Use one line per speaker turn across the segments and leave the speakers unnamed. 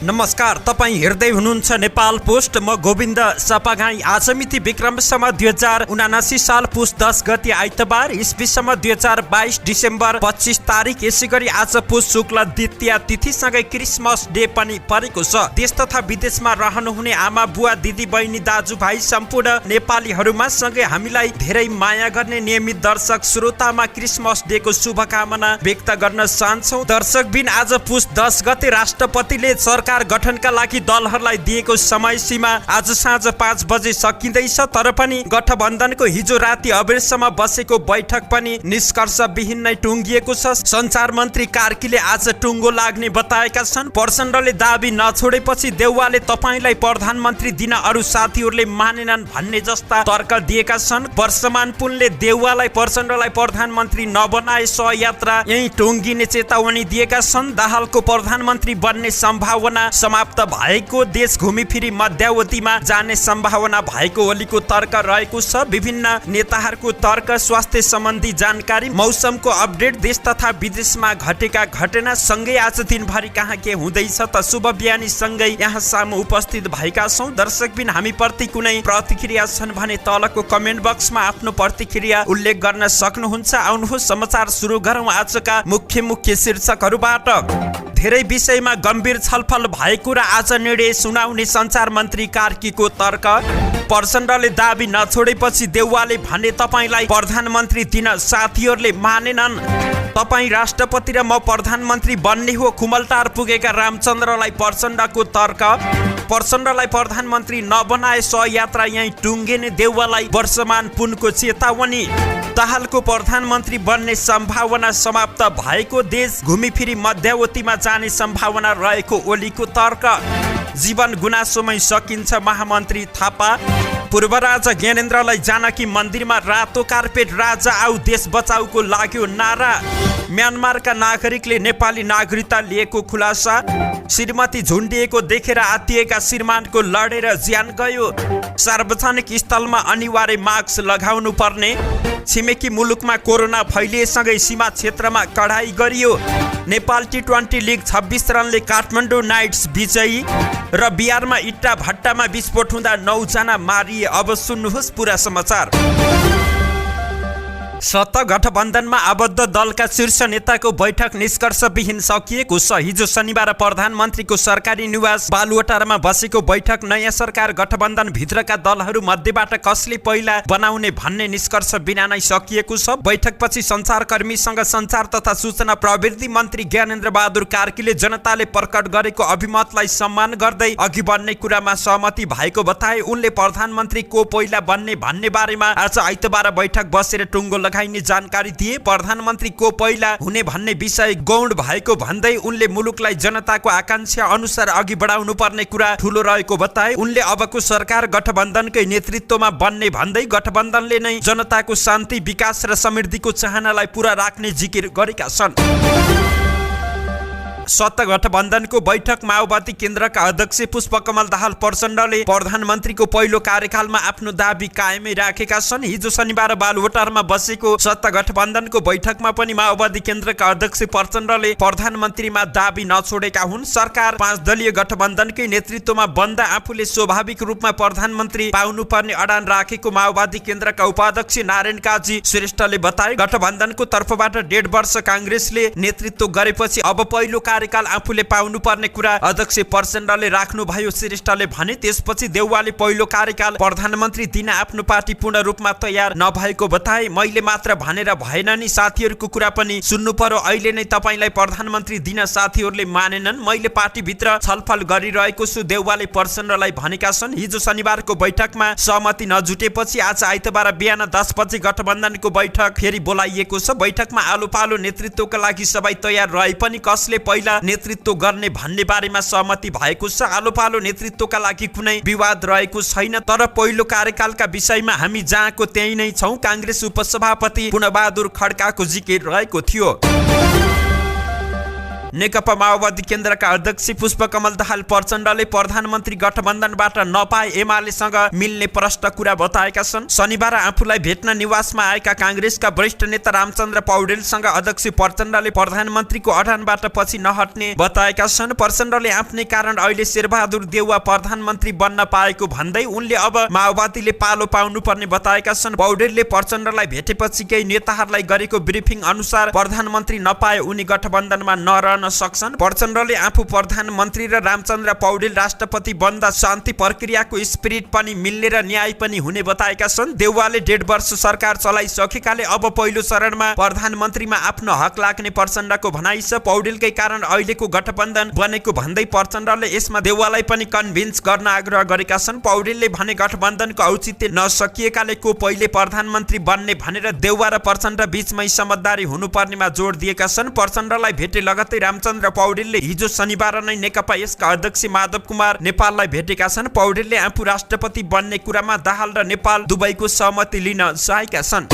नमस्कार, तपाईँ हेर्दै हुनुहुन्छ नेपाल पोस्ट। म गोविन्द सपागाई। आज मिति विक्रमसम्म 2079 साल पुस 10 गते आइतबार, इस्वीसम्म 2022 डिसेम्बर 25 तारिक। यसै गरी आज पुस शुक्ल द्वितीया तिथिसँगै क्रिसमस डे पनि परेको छ। देश तथा विदेशमा रहनुहुने आमा बुवा दिदी बहिनी दाजुभाइ सम्पूर्ण नेपालीहरूमा सँगै हामीलाई धेरै माया गर्ने नियमित दर्शक श्रोतामा क्रिसमस डे को शुभकामना व्यक्त गर्न चाहन्छौँ। दर्शकबिन, आज पुस 10 गते राष्ट्रपतिले सरकार गठनका लागि दलहरूलाई दिएको समय सीमा आज साँझ 5 बजे सकिँदैछ। तर पनि गठबन्धनको हिजो राति अबेरसम्म बसेको बैठक पनि निष्कर्षविहीन नै टुङ्गिएको छ। सञ्चार मन्त्री कार्कीले आज टुङ्गो लाग्ने बताएका छन्। प्रचण्डले दाबी नछोडेपछि देउवाले तपाईलाई प्रधानमन्त्री दिन अरू साथीहरूले मानेनन् भन्ने जस्ता तर्क दिएका छन्। वर्षमान पुनले देउवालाई प्रचण्डलाई प्रधानमन्त्री नबनाए सहयात्रा यही टुङ्गिने चेतावनी दिएका छन्। दाहालको प्रधानमन्त्री बन्ने सम्भावना समाप्त भएको, देश घुमिफिरी मध्यावधिमा जाने सम्भावना भएको ओलीको तर्क रहेको छ। विभिन्न नेताहरूको तर्क, स्वास्थ्य सम्बन्धी जानकारी, मौसमको अपडेट, देश तथा विदेशमा घटेका घटना सँगै आज दिनभरि कहाँ के हुँदैछ त शुभ बिहानी सँगै यहाँ सामु उपस्थित भएका छौँ। दर्शकबिन, हामी प्रति कुनै प्रतिक्रिया छन् भने तलको कमेन्ट बक्समा आफ्नो प्रतिक्रिया उल्लेख गर्न सक्नुहुन्छ। आउनुहोस् समाचार सुरु गरौँ आजका मुख्य शीर्षकहरूबाट। धेरै विषयमा गम्भीर छलफल भएको र आज निर्णय सुनाउने सञ्चार मन्त्री कार्कीको तर्क। प्रचण्डले दाबी नछोडेपछि देउवाले भने तपाईलाई प्रधानमन्त्री दिन साथीहरूले मानेनन्। तपाईँ राष्ट्रपति र म प्रधानमन्त्री बन्ने हो। खुमलटार पुगेका रामचन्द्रलाई प्रचण्डको तर्क। प्रचण्डलाई प्रधानमन्त्री नबनाए सहयात्रा यही टुङ्गिने, देउवालाई वर्षमान पुनको चेतावनी। दाहालको प्रधानमन्त्री बन्ने सम्भावना समाप्त भएको, देश घुमिफिरी मध्यावधिमा जाने सम्भावना रहेको ओलीको तर्क। जीवन गुनासोमै सकिन्छ महामन्त्री थापा। पूर्व राजा ज्ञानेन्द्रलाई जानकी मन्दिरमा रातो कार्पेट, राजा आऊ देश बचाउको लाग्यो नारा। म्यानमारका नागरिकले नेपाली नागरिकता लिएको खुलासा। श्रीमती झुन्डिएको देखेर आत्तिएका श्रीमानको लडेर ज्यान गयो। सार्वजनिक स्थलमा अनिवार्य मास्क लगाउनु पर्ने। छिमेकी मुलुकमा कोरोना फैलिएसँगै सीमा क्षेत्रमा कडाई गरियो। नेपाल टी20 लिग 26 रनले काठमाडौँ नाइट्स विजयी। र बिहारमा इट्टा भट्टामा विस्फोट हुँदा 9 जना मारिए। अब सुन्नुहोस् पुरा समाचार। सत्ता गठबन्धनमा आबद्ध दलका शीर्ष नेताको बैठक निष्कर्षविहीन सकिएको छ। हिजो शनिबार प्रधानमन्त्रीको सरकारी निवास बालुवाटारमा बसेको बैठक नयाँ सरकार गठबन्धन भित्रका दलहरू मध्येबाट कसले पहिला बनाउने भन्ने निष्कर्ष बिना नै सकिएको छ। बैठकपछि सञ्चारकर्मीसँग सञ्चार तथा सूचना प्रविधि मन्त्री ज्ञानेन्द्र बहादुर कार्कीले जनताले प्रकट गरेको अभिमतलाई सम्मान गर्दै अघि बढ्ने कुरामा सहमति भएको बताए। उनले प्रधानमन्त्री को पहिला बन्ने भन्ने बारेमा आज आइतबार बैठक बसेर टुङ्गो लगाइने जानकारी दिए। प्रधानमन्त्री को पहिला हुने भन्ने विषय गौण भएको भन्दै उनले मुलुकलाई जनताको आकांक्षा अनुसार अघि बढाउनु पर्ने कुरा ठूलो रहेको बताए। उनले अबको सरकार गठबन्धनकै नेतृत्वमा बन्ने भन्दै गठबन्धनले नै जनताको शान्ति, विकास र समृद्धिको चाहनालाई पूरा राख्ने जिकिर गरेका छन्। सत्ता गठबन्धनको बैठक माओवादी केन्द्रका अध्यक्ष पुष्पकमल दाहाल प्रचण्डले प्रधानमन्त्रीको पहिलो कार्यकालमा आफ्नो दाबी कायमै राखेका छन्। हिजो शनिबार बालुवाटारमा बसेको सत्ता गठबन्धनको बैठकमा पनि माओवादी केन्द्रका अध्यक्ष प्रचण्डले प्रधानमन्त्रीमा दाबी नछोडेका हुन्। सरकार 5 दलीय गठबन्धनकै नेतृत्वमा बन्दा आफूले स्वाभाविक रूपमा प्रधानमन्त्री पाउनुपर्ने अडान राखेको माओवादी केन्द्रका उपाध्यक्ष नारायण काजी श्रेष्ठले बताए। गठबन्धनको तर्फबाट 1.5 वर्ष काङ्ग्रेसले नेतृत्व गरेपछि अब पहिलो कार्यकाल आफूले पाउनुपर्ने कुरा अध्यक्ष प्रचण्डले राख्नुभयो। श्रेष्ठले भने त्यसपछि देउवाले पहिलो कार्यकाल प्रधानमन्त्री दिन आफ्नो पार्टी पूर्ण रूपमा तयार नभएको बताए। मैले मात्र भनेर भएन नि, साथीहरूको कुरा पनि सुन्नु पर्यो। अहिले नै तपाईलाई प्रधानमन्त्री दिन साथीहरूले मानेनन्। मैले पार्टीभित्र छलफल गरिरहेको छु, देउवाले प्रचण्डलाई भनेका छन्। हिजो शनिबारको बैठकमा सहमति नजुटेपछि आज आइतबार बिहान 10 बजे गठबन्धनको बैठक फेरि बोलाइएको छ। बैठकमा आलो पालो नेतृत्वका लागि सबै तयार रहे पनि कसले पहिला नेतृत्व गर्ने भन्ने बारेमा सहमति भएको छ। आलो पालो नेतृत्वका लागि कुनै विवाद रहेको छैन, तर पहिलो कार्यकालका विषयमा हामी जहाँको त्यही नै छौँ। काङ्ग्रेस उपसभापति पूर्णबहादुर खड्काको जिकिर रहेको थियो। नेकपा माओवादी केन्द्रका अध्यक्ष पुष्पकमल दाहाल प्रचण्डले प्रधानमन्त्री गठबन्धनबाट नपाए एमालेसँग मिल्ने प्रष्ट कुरा बताएका छन्। शनिबार आफूलाई भेट्न निवासमा आएका कांग्रेसका वरिष्ठ नेता रामचन्द्र पौडेलसँग अध्यक्ष प्रचण्डले प्रधानमन्त्रीको अडानबाट पछि नहट्ने बताएका छन्। प्रचण्डले आफ्नै कारण अहिले शेरबहादुर देउवा प्रधानमन्त्री बन्न पाएको भन्दै उनले अब माओवादीले पालो पाउनु पर्ने बताएका छन्। पौडेलले प्रचण्डलाई भेटेपछि केही नेताहरूलाई गरेको ब्रिफिङ अनुसार प्रधानमन्त्री नपाए उनी गठबन्धनमा नरहन सक्छन्। प्रचण्डले आफू प्रधानमन्त्री र रामचन्द्र पौडेल राष्ट्रपति बन्दा शान्ति प्रक्रियाको स्पिरिट पनि मिल्ने र न्याय पनि हुने बताएका छन्। देउवाले 1.5 वर्ष सरकार चलाइसकेकाले अब पहिलो चरणमा प्रधानमन्त्रीमा आफ्नो हक लाग्ने प्रचण्डको भनाइ छ। पौडेलकै कारण अहिलेको गठबन्धन बनेको भन्दै प्रचण्डले यसमा देउवालाई पनि कन्भिन्स गर्न आग्रह गरेका छन्। पौडेलले भने गठबन्धनको औचित्य नसकिएकाले को पहिले प्रधानमन्त्री बन्ने भनेर देउवा र प्रचण्ड बीचमै समझदारी हुनुपर्नेमा जोड दिएका छन्। प्रचण्डलाई भेटे लगत्तै रामचन्द्र पौडेलले हिजो शनिबार नै नेकपा यसका अध्यक्ष माधव कुमार नेपाललाई भेटेका छन्। पौडेलले आफू राष्ट्रपति बन्ने कुरामा दाहाल र नेपाल दुवैको सहमति लिन चाहेका छन्।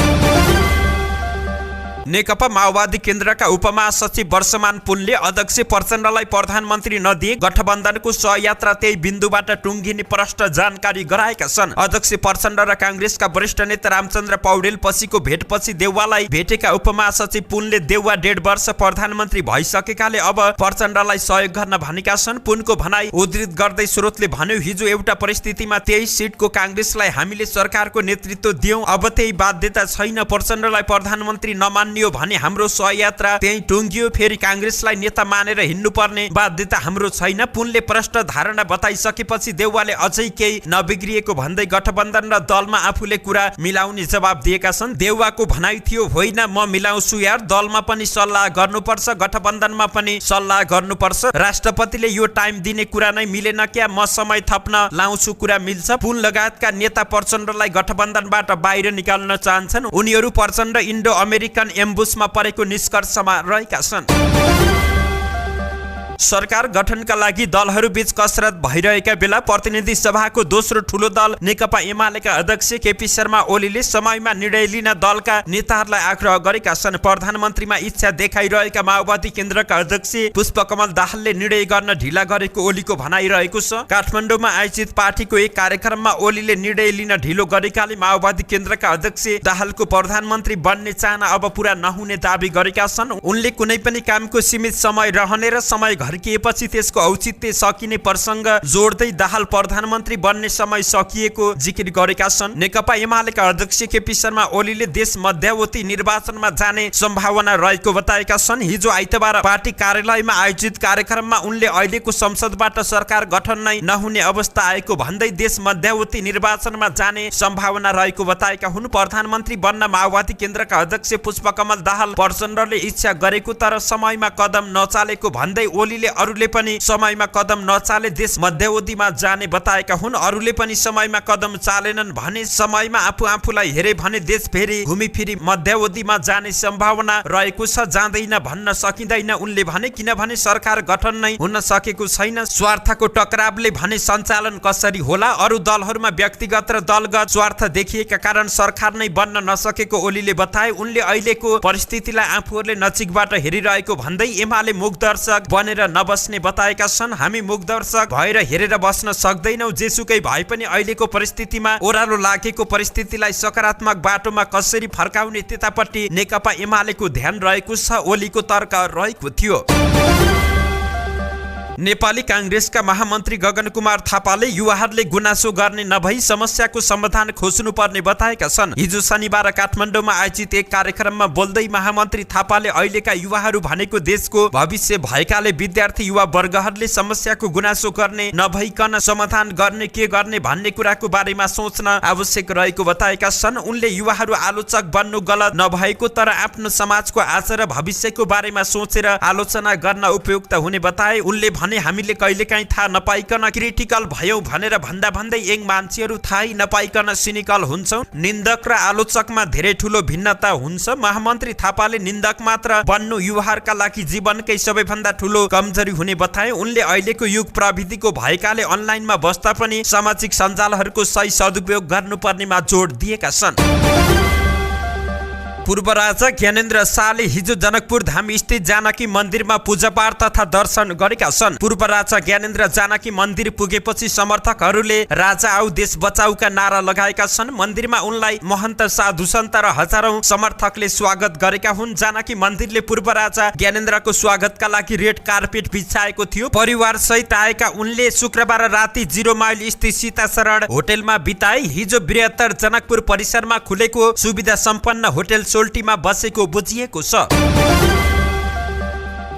नेकपा माओवादी केन्द्रका उपमहासचिव वर्षमान पुनले अध्यक्ष प्रचण्डलाई प्रधानमन्त्री नदिए गठबन्धनको सहयात्रा त्यही बिन्दुबाट टुङ्गिने प्रष्ट जानकारी गराएका छन्। अध्यक्ष प्रचण्ड र कांग्रेसका वरिष्ठ नेता रामचन्द्र पौडेल पछिको भेटपछि देउवालाई भेटेका उपमहासचिव पुनले देउवा 1.5 वर्ष प्रधानमन्त्री भइसकेकाले अब प्रचण्डलाई सहयोग गर्न भनेका छन्। पुनको भनाई उद्धृत गर्दै स्रोतले भन्यो, हिजो एउटा परिस्थितिमा 23 सिटको कांग्रेसलाई हामीले सरकारको नेतृत्व दियौं, अब त्यही बाध्यता छैन। प्रचण्डलाई प्रधानमन्त्री नमान्ने भने हाम्रो सहयात्रा त्यही टुङ्गियो, फेरि कांग्रेसलाई नेता मानेर हिँड्नुपर्ने बाध्यता हाम्रो छैन। पुनले प्रष्ट धारणा बताइसकेपछि देउवाले अझै केही नबिग्रिएको भन्दै गठबन्धन र दलमा आफूले कुरा मिलाउने जवाब दिएका छन्। देउवाको भनाइ थियो, होइन म मिलाउँछु यार, दलमा पनि सल्लाह गर्नुपर्छ, गठबन्धनमा पनि सल्लाह गर्नुपर्छ, राष्ट्रपतिले यो टाइम दिने कुरा नै मिलेन क्या, म समय थप्न लाउँछु, कुरा मिल्छ। पुन लगायतका नेता प्रचण्डलाई गठबन्धनबाट बाहिर निकाल्न चाहन्छन्। उनीहरू प्रचण्ड इन्डो अमेरिकन एम्बुसमा परेको निष्कर्षमा रहेका छन्। सरकार गठनका लागि दलहरूबीच कसरत भइरहेका बेला प्रतिनिधि सभाको दोस्रो ठूलो दल नेकपा एमालेका अध्यक्ष केपी शर्मा ओलीले समयमा निर्णय लिन दलका नेताहरूलाई आग्रह गरेका छन्। प्रधानमन्त्रीमा इच्छा देखाइरहेका माओवादी केन्द्रका अध्यक्ष पुष्पकमल दाहालले निर्णय गर्न ढिला गरेको ओलीको भनाइरहेको छ। काठमाडौँमा आयोजित पार्टीको एक कार्यक्रममा ओलीले निर्णय लिन ढिलो गरेकाले माओवादी केन्द्रका अध्यक्ष दाहालको प्रधानमन्त्री बन्ने चाहना अब पूरा नहुने दावी गरेका छन्। उनले कुनै पनि कामको सीमित समय रहने र समय घर्किएपछि त्यसको औचित्य सकिने प्रसङ्ग जोड्दै दाहाल प्रधानमन्त्री बन्ने समय सकिएको जिकिर गरेका छन्। नेकपा एमालेका अध्यक्ष केपी शर्मा ओलीले देश मध्यावधि निर्वाचनमा जाने सम्भावना रहेको बताएका छन्। हिजो आइतबार पार्टी कार्यालयमा आयोजित कार्यक्रममा उनले अहिलेको संसदबाट सरकार गठन नै नहुने अवस्था आएको भन्दै देश मध्यावधि निर्वाचनमा जाने सम्भावना रहेको बताएका हुन्। प्रधानमन्त्री बन्न माओवादी केन्द्रका अध्यक्ष पुष्पकमल दाहाल प्रचण्डले इच्छा गरेको तर समयमा कदम नचालेको भन्दै ओलीले अरूले पनि समयमा कदम नचाले देश मध्यावधिमा जाने बताएका हुन्। अरूले पनि समयमा कदम चालेनन् भने समयमा आफूलाई हेरे भने देश फेरि घुमिफिरी मध्यावधिमा जाने सम्भावना रहेको छ, जाँदैन भन्न सकिँदैन उनले भने, किनभने सरकार गठन नै हुन सकेको छैन। स्वार्थको टकरावले भने सञ्चालन कसरी होला? अरू दलहरूमा व्यक्तिगत र दलगत स्वार्थ देखिएका कारण सरकार नै बन्न नसकेको ओलीले बताए। उनले अहिलेको परिस्थितिलाई आफूहरूले नजिकबाट हेरिरहेको भन्दै एमाले मुखदर्शक बनेर नबस्ने बताएका छन्। हामी मुखदर्शक भएर हेरेर बस्न सक्दैनौं, जेसुकै भए पनि अहिलेको परिस्थितिमा ओह्रालो लागेको परिस्थितिलाई सकारात्मक बाटोमा कसरी फर्काउने त्यतापट्टि नेकपा एमालेको ध्यान रहेको छ, ओलीको तर्क रहेको थियो। नेपाली कांग्रेसका महामन्त्री गगन कुमार थापाले युवाहरूले गुनासो गर्ने नभई समस्याको समाधान खोज्नुपर्ने बताएका छन्। हिजो शनिबार काठमाडौँमा आयोजित एक कार्यक्रममा बोल्दै महामन्त्री थापाले अहिलेका युवाहरू भनेको देशको भविष्य भएकाले विद्यार्थी युवा वर्गहरूले समस्याको गुनासो गर्ने नभइकन समाधान गर्ने के गर्ने भन्ने कुराको बारेमा सोच्न आवश्यक रहेको बताएका छन्। उनले युवाहरू आलोचक बन्नु गलत नभएको तर आफ्नो समाजको आज र भविष्यको बारेमा सोचेर आलोचना गर्न उपयुक्त हुने बताए। उनले हामीले कहिलेकाहीँ थाहा नपाइकन क्रिटिकल भयौं भनेर भन्दा भन्दै यङ मान्छेहरू थाहै नपाइकन सिनिकल हुन्छौं। निन्दक र आलोचकमा धेरै ठूलो भिन्नता हुन्छ। महामन्त्री थापाले निन्दक मात्र बन्नु युवाहरूका लागि जीवनकै सबैभन्दा ठूलो कमजोरी हुने बताए। उनले अहिलेको युग प्रविधिको भएकाले अनलाइनमा बस्दा पनि सामाजिक सञ्जालहरूको सही सदुपयोग गर्नुपर्नेमा जोड दिएका छन्। पूर्व राजा ज्ञानेन्द्र शाहले हिजो जनकपुर धाम स्थित जानकी मन्दिरमा पूजापाठ तथा दर्शन गरेका छन्। पूर्व राजा ज्ञानेन्द्र जानकी मन्दिर पुगेपछि समर्थकहरूले राजा आऊ देश बचाऊका नारा लगाएका छन्। मन्दिरमा उनलाई महन्त साधु सन्त र हजारौं समर्थकले स्वागत गरेका हुन्। जानकी मन्दिरले पूर्व राजा ज्ञानेन्द्रको स्वागतका लागि रेड कार्पेट बिछाएको थियो। परिवार सहित आएका उनले शुक्रबार राति 0 माइल स्थित सीताशरण होटेलमा बिताए। हिजो बृहत्तर जनकपुर परिसरमा खुलेको सुविधा सम्पन्न होटेल सोल्टीमा बसेको बुझिएको छ।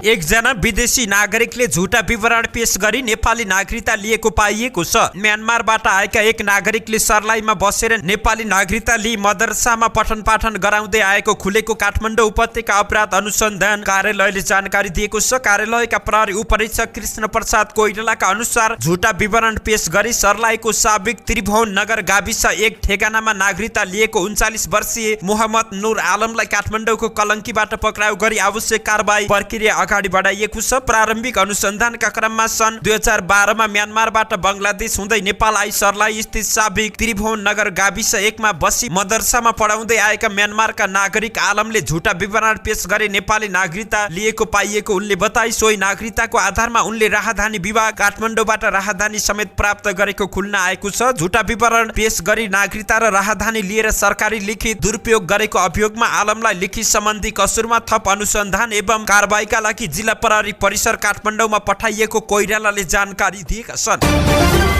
एकजना विदेशी नागरिकले झुटा विवरण पेश गरी नेपाली नागरिकता लिएको पाइएको छ। म्यानमारबाट आएका एक नागरिकले सर्लाहीमा बसेर नेपाली नागरिकता लिई मदरसामा पठन पाठन गराउँदै आएको खुलेको काठमाडौँ उपत्यका अपराध अनुसन्धान कार्यालयले जानकारी दिएको छ। कार्यालयका प्रहरी उपरीक्षक कृष्ण प्रसाद कोइरालाका अनुसार झुटा विवरण पेश गरी सर्लाहीको साबिक त्रिभुवन नगर गाविस 1 ठेगानामा नागरिकता लिएको 39 वर्षीय मोहम्मद नूर आलमलाई काठमाडौँको कलङ्कीबाट पक्राउ गरी आवश्यक कारबाही प्रक्रिया अगाडि बढाइएको छ। प्रारम्भिक अनुसन्धानका क्रममा सन् 2012 मा म्यानमारबाट बंगलादेश हुँदै नेपाल आई सर्लाही स्थित साबिक त्रिभुवन नगर गाविस 1 मा बसी मदरसामा पढाउँदै आएका म्यानमारका नागरिक आलमले झुटा विवरण पेश गरी नेपाली नागरिकता लिएको पाइएको उनले बताए। सोही नागरिकताको आधारमा उनले राजधानी विभाग काठमाडौँबाट राजधानी समेत प्राप्त गरेको खुल्न आएको छ। झुटा विवरण पेश गरी नागरिकता र राजधानी लिएर सरकारी लिखित दुरुपयोग गरेको अभियोगमा आलमलाई लिखित सम्बन्धी कसुरमा थप अनुसन्धान एवं कारबाहीका लागि जिल्ला प्रहरी परिसर काठमाडौँमा पठाइएको कोइरालाले जानकारी दिएका छन्।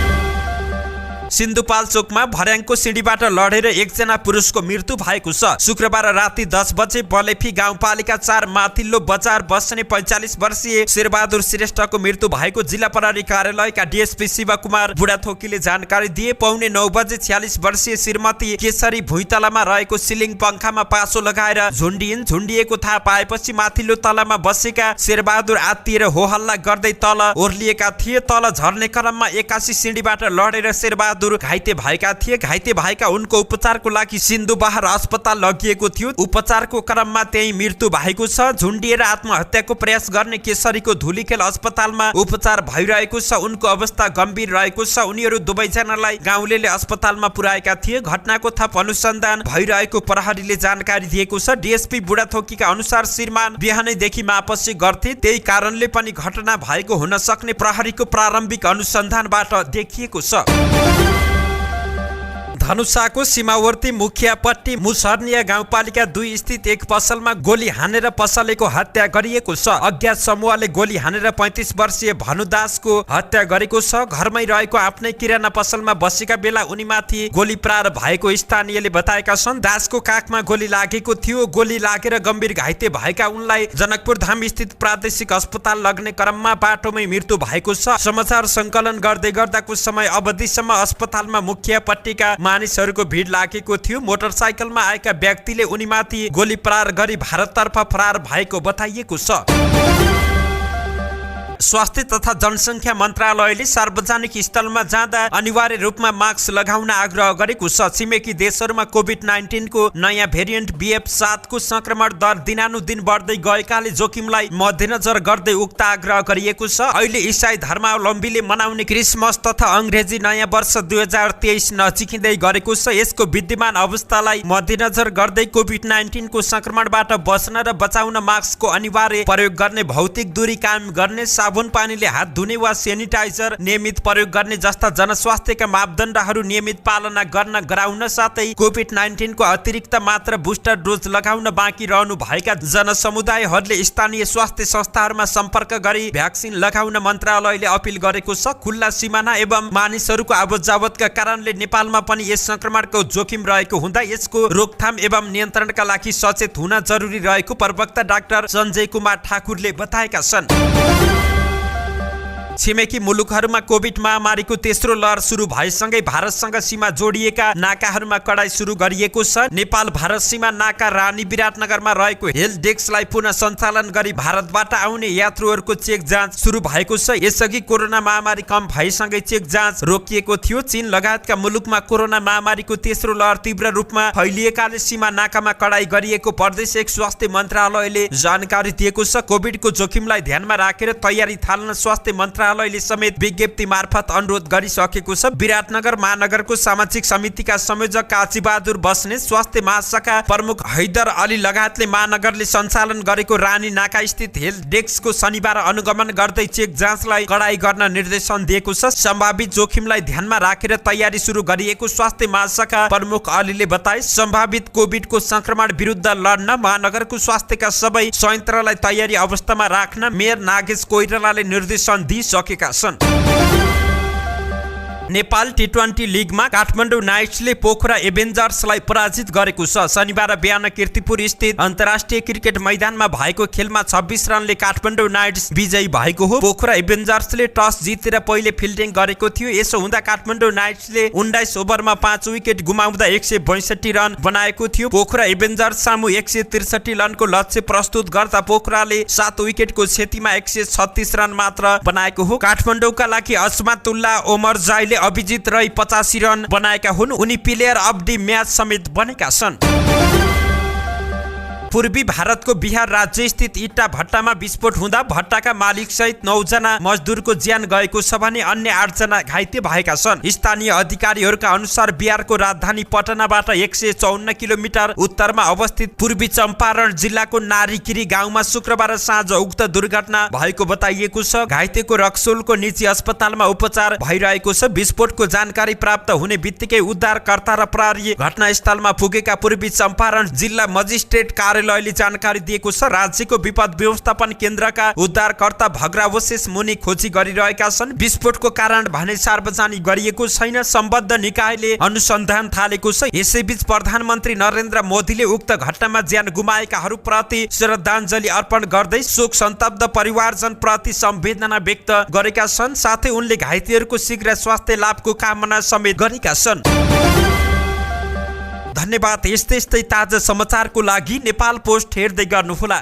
सिन्धुपाल्चोकमा भर्याङको सिँढीबाट लडेर एकजना पुरुषको मृत्यु भएको छ। शुक्रबार राति 10 बजे बलेफी गाउँपालिका 4 माथिल्लो बजार बस्ने 45 वर्षीय शेरबहादुर श्रेष्ठको मृत्यु भएको जिल्ला प्रहरी कार्यालयका डीएसपी शिवकुमार बुढाथोकीले जानकारी दिए। पौने 9 बजे 46 वर्षीय श्रीमती केशरी भुइँतलामा रहेको सिलिङ पंखामा पासो लगाएर झुन्डिएको थाहा पाएपछि माथिल्लो तलामा बसेका शेरबहादुर आत्तिएर होहल्ला गर्दै तल ओर्लिएका थिए। तल झर्ने क्रममा 81 सिँढीबाट लडेर शेरबहादुर घाइते भएका थिए। घाइते भएका उनको उपचारको लागि सिन्धुबहार अस्पताल लगिएको थियो। उपचारको क्रममा त्यही मृत्यु भएको छ। झुन्डिएर आत्महत्याको प्रयास गर्ने केशरीको धुलीखेल अस्पतालमा उपचार भइरहेको छ। उनको अवस्था गम्भीर रहेको छ। उनीहरू दुवैजनालाई गाउँलेले अस्पतालमा पुर्याएका थिए। घटनाको थप अनुसन्धान भइरहेको प्रहरीले जानकारी दिएको छ। डीएसपी बुढाथोकीका अनुसार श्रीमान बिहानैदेखि मापसी गर्थे, त्यही कारणले पनि घटना भएको हुन सक्ने प्रहरीको प्रारम्भिक अनुसन्धानबाट देखिएको छ। धनुषाको सीमावर्ती मुखियापट्टी मुसर्निया गाउँपालिका 2 स्थित एक पसलमा गोली हानेर पसलेको हत्या गरिएको छ। अज्ञात समूहले गोली हानेर 35 वर्षीय भनुदासको हत्या गरेको छ। घरमै रहेको आफ्नै किराना पसलमा बसेका बेला उनीमाथि गोली प्रहार भएको स्थानीयले बताएका छन्। दासको काखमा गोली लागेको थियो। गोली लागेर गम्भीर घाइते भएका उनलाई जनकपुर धाम स्थित प्रादेशिक अस्पताल लग्ने क्रममा बाटोमै मृत्यु भएको छ। समाचार सङ्कलन गर्दै गर्दाको समय अवधिसम्म अस्पतालमा मुखियापट्टीका मानिसहरूको भिड लागेको थियो। मोटरसाइकलमा आएका व्यक्तिले उनीमाथि गोली प्रहार गरी भारततर्फ फरार भएको बताइएको छ। स्वास्थ्य तथा जनसङ्ख्या मन्त्रालयले सार्वजनिक स्थलमा जाँदा अनिवार्य रूपमा मास्क लगाउन आग्रह गरेको छ। छिमेकी देशहरूमा कोभिड-19 को नयाँ भेरिएन्ट BF7 को संक्रमण दर दिनानुदिन बढ्दै गएकाले जोखिमलाई मध्यनजर गर्दै उक्त आग्रह गरिएको छ। अहिले इसाई धर्मावलम्बीले मनाउने क्रिसमस तथा अङ्ग्रेजी नयाँ वर्ष 2023 नजिकिँदै गरेको छ। यसको विद्यमान अवस्थालाई मध्यनजर गर्दै कोभिड-19 को संक्रमणबाट बच्न र बचाउन मास्कको अनिवार्य प्रयोग गर्ने, भौतिक दूरी कायम गर्ने, साबुन पानीले हात धुने वा सेनिटाइजर नियमित प्रयोग गर्ने जस्ता जनस्वास्थ्यका मापदण्डहरू नियमित पालना गर्न गराउन साथै कोभिड-19 को अतिरिक्त मात्र बुस्टर डोज लगाउन बाँकी रहनु भएका जनसमुदायहरूले स्थानीय स्वास्थ्य संस्थाहरूमा सम्पर्क गरी भ्याक्सिन लगाउन मन्त्रालयले अपिल गरेको छ। खुल्ला सिमाना एवं मानिसहरूको आवतजावतका कारणले नेपालमा पनि यस संक्रमणको जोखिम रहेको हुँदा यसको रोकथाम एवं नियन्त्रणका लागि सचेत हुन जरुरी रहेको प्रवक्ता डाक्टर सञ्जय कुमार ठाकुरले बताएका छन्। छिमेकी मुलुकहरूमा कोभिड महामारीको तेस्रो लहर सुरु भएसँगै भारतसँग सीमा जोडिएका नाकाहरूमा कडाई सुरु गरिएको छ। नेपाल भारत सीमा नाका रानी विराटनगरमा रहेको हेल्थ डेस्कलाई पुनः सञ्चालन गरी भारतबाट आउने यात्रुहरूको चेक जाँच सुरु भएको छ। यसअघि कोरोना महामारी कम भएसँगै चेक जाँच रोकिएको थियो। चीन लगायतका मुलुकमा कोरोना महामारीको तेस्रो लहर तीव्र रूपमा फैलिएकाले सीमा नाकामा कडाई गरिएको प्रदेशिक स्वास्थ्य मन्त्रालयले जानकारी दिएको छ। कोभिडको जोखिमलाई ध्यानमा राखेर तयारी थाल्न स्वास्थ्य मन्त्रालय मन्त्रालयले समेत विज्ञप्ति मार्फत अनुरोध गरिसकेको छ। विराटनगर महानगरको सामाजिक समितिका संयोजक काशीबहादुर बस्नेत, स्वास्थ्य महाशाखा प्रमुख हैदर अली लगायतले महानगरले सञ्चालन गरेको रानी नाका स्थित हेल्थ डेस्कको शनिबार अनुगमन गर्दै चेक जाँचलाई कडाई गर्न निर्देशन दिएको छ। सम्भावित जोखिमलाई ध्यानमा राखेर तयारी सुरु गरिएको स्वास्थ्य महाशाखा प्रमुख अलीले बताए। सम्भावित कोभिडको संक्रमण विरुद्ध लड्न महानगरको स्वास्थ्यका सबै संयन्त्रलाई तयारी अवस्थामा राख्न मेयर नागेश कोइरालाले निर्देशन दिइसकेका छन्। नेपाल टी20 लिगमा काठमाडौँ नाइट्सले पोखरा एभेन्जर्सलाई पराजित गरेको छ। शनिबार बिहान कीर्तिपुर स्थित अन्तर्राष्ट्रिय क्रिकेट मैदानमा भएको खेलमा 26 रनले काठमाडौँ नाइट्स विजयी भएको हो। पोखरा एभेन्जर्सले टस जितेर पहिले फिल्डिङ गरेको थियो। यसो हुँदा काठमाडौँ नाइट्सले 19 ओभरमा 5 विकेट गुमाउँदा 162 रन बनाएको थियो। पोखरा एभेन्जर्स सामु 163 रनको लक्ष्य प्रस्तुत गर्दा पोखराले 7 विकेटको क्षतिमा 136 रन मात्र बनाएको हो। काठमाडौँका लागि अस्मातुल्ला ओमरजाईले अभिजित रही 85 रन बनाएका हुन्। उनी प्लेयर अफ द म्याच समेत बनेका छन्। पूर्वी भारतको बिहार राज्य स्थित इट्टा भट्टामा विस्फोट हुँदा भट्टाका मालिक सहित 9 जना मजदुरको ज्यान गएको छ भने अन्य 8 जना घाइते भएका छन्। स्थानीय अधिकारीहरूका अनुसार बिहारको राजधानी पटनाबाट 154 किलोमिटर उत्तरमा अवस्थित पूर्वी चम्पारण जिल्लाको नारीकिरी गाउँमा शुक्रबार साँझ उक्त दुर्घटना भएको बताइएको छ। घाइतेको रक्सोलको निजी अस्पतालमा उपचार भइरहेको छ। विस्फोटको जानकारी प्राप्त हुने बित्तिकै उद्धारकर्ता र प्रहरी घटनास्थलमा पुगेका पूर्वी चम्पारण जिल्ला मजिस्ट्रेट कार्यालयले जानकारी दिएको छ। राज्यको विपद व्यवस्थापन केन्द्रका उद्धारकर्ता भग्रावशेष मुनि खोजी गरिरहेका छन्। विस्फोटको कारण भने सार्वजनिक गरिएको छैन। सम्बद्ध निकायले अनुसन्धान थालेको छ। यसैबीच प्रधानमन्त्री नरेन्द्र मोदीले उक्त घटनामा ज्यान गुमाएकाहरूप्रति श्रद्धाञ्जली अर्पण गर्दै शोक सन्तप्त परिवारजन प्रति संवेदना व्यक्त गरेका छन्। साथै उनले घाइतेहरूको शीघ्र स्वास्थ्य लाभको कामना समेत गरेका छन्। धन्यवाद। यस्तै ताजा समाचारको लागि नेपाल पोस्ट हेर्दै गर्नुहोला।